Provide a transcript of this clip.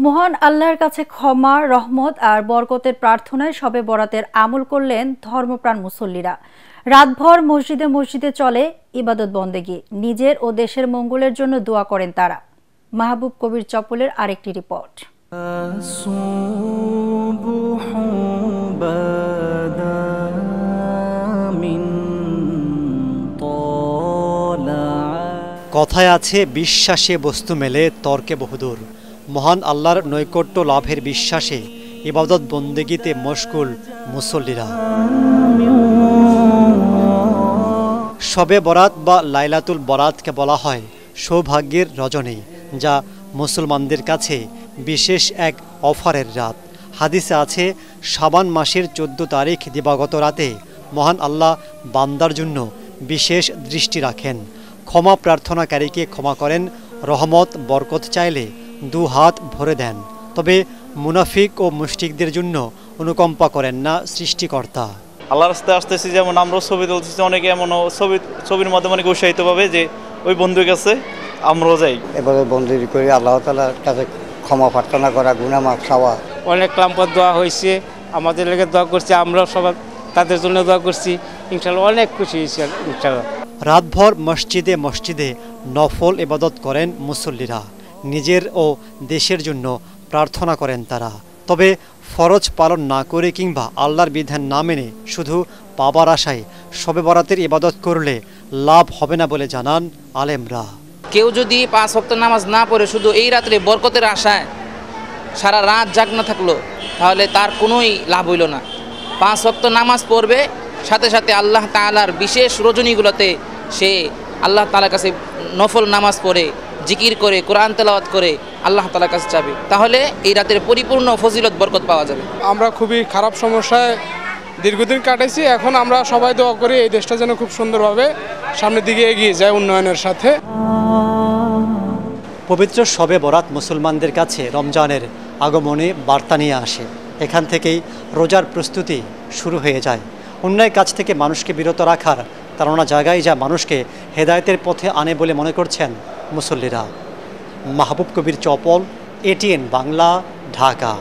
মহান আল্লাহর কাছে ক্ষমা, রহমত আর বরকতের প্রার্থনায় শবে বরাতের আমল করলেন ধর্মপ্রাণ মুসল্লিরা। রাতভর মসজিদে মসজিদে চলে ইবাদত বন্দেগি। নিজের ও দেশের মঙ্গলের জন্য দোয়া করেন তারা। মাহবুব কবির চপলের আরেকটি রিপোর্ট। কথায় আছে, বিশ্বাসে বস্তু মেলে তর্কে বহুদূর। মহান আল্লাহর নৈকট্য লাভের বিশ্বাসে ইবাদত বন্দেগিতে মশগুল মুসল্লিরা। শবে বরাত বা লাইলাতুল বরাতকে বলা হয় সৌভাগ্যের রজনী, যা মুসলমানদের কাছে বিশেষ এক অফারের রাত। হাদিসে আছে, শাবান মাসের 14 তারিখ দিবাগত রাতে মহান আল্লাহ বান্দার জন্য বিশেষ দৃষ্টি রাখেন। ক্ষমা প্রার্থনাকারীকে ক্ষমা করেন, রহমত বরকত চাইলে 2 হাত ভরে দেন। তবে মুনাফিক ও মুশরিকদের জন্য অনুকম্পা করেন না সৃষ্টিকর্তা। আল্লাহর রাস্তায় আসতেছি, যেমন আমরা ছবি তুলতেছি, অনেকে এমন ছবির মাধ্যমে অনেকে উৎসাহিত পাবে যে ওই বন্ধুর কাছে আমরাও যাই। এবারে বন্দি করে আল্লাহ তাআলার কাছে ক্ষমা প্রার্থনা করা, গুনাহ মাফ চাওয়া। অনেক ক্লাম্প দোয়া হয়েছে, আমাদের লেগে দোয়া করছে, আমরাও সবাই তাদের জন্য দোয়া করছি। ইনশাআল্লাহ অনেক খুশি হয়েছি ইনশাআল্লাহ। রাতভর মসজিদে মসজিদে নফল ইবাদত করেন মুসল্লিরা। নিজের ও দেশের জন্য প্রার্থনা করেন তারা। তবে ফরজ পালন না করে কিংবা আল্লাহর বিধান না মেনে শুধু পাবার আশায় শবে বরাতের ইবাদত করলে লাভ হবে না বলে জানান আলেমরা। কেউ যদি 5 ওয়াক্ত নামাজ না পড়ে শুধু এই রাত্রে বরকতের আশায় সারা রাত জাগ না থাকলো, তাহলে তার কোনোই লাভ হইল না। 5 ওয়াক্ত নামাজ পড়বে, সাথে সাথে আল্লাহ তাআলার বিশেষ রজনীগুলোতে সে আল্লাহ তাআলার কাছে নফল নামাজ পড়ে, জিকির করে, কোরআন তেলাওয়াত করে আল্লাহ তাআলার কাছে যাবে, তাহলে এই রাতের পরিপূর্ণ ফজিলত বরকত পাওয়া যাবে। আমরা খুবই খারাপ সমস্যায় দীর্ঘদিন কাটাইছি। এখন আমরা সবাই দোয়া করি এই দেশটা যেন খুব সুন্দরভাবে সামনের দিকে এগিয়ে যায় উন্নয়নের সাথে। পবিত্র শবে বরাত মুসলমানদের কাছে রমজানের আগমনে বার্তা নিয়ে আসে। এখান থেকেই রোজার প্রস্তুতি শুরু হয়ে যায়। অন্যায় কাজ থেকে মানুষকে বিরত রাখার তারা জায়গায় যা মানুষকে হেদায়েতের পথে আনে বলে মনে করছেন মুসল্লিরা। মাহবুব কবির চপল, ATN বাংলা, ঢাকা।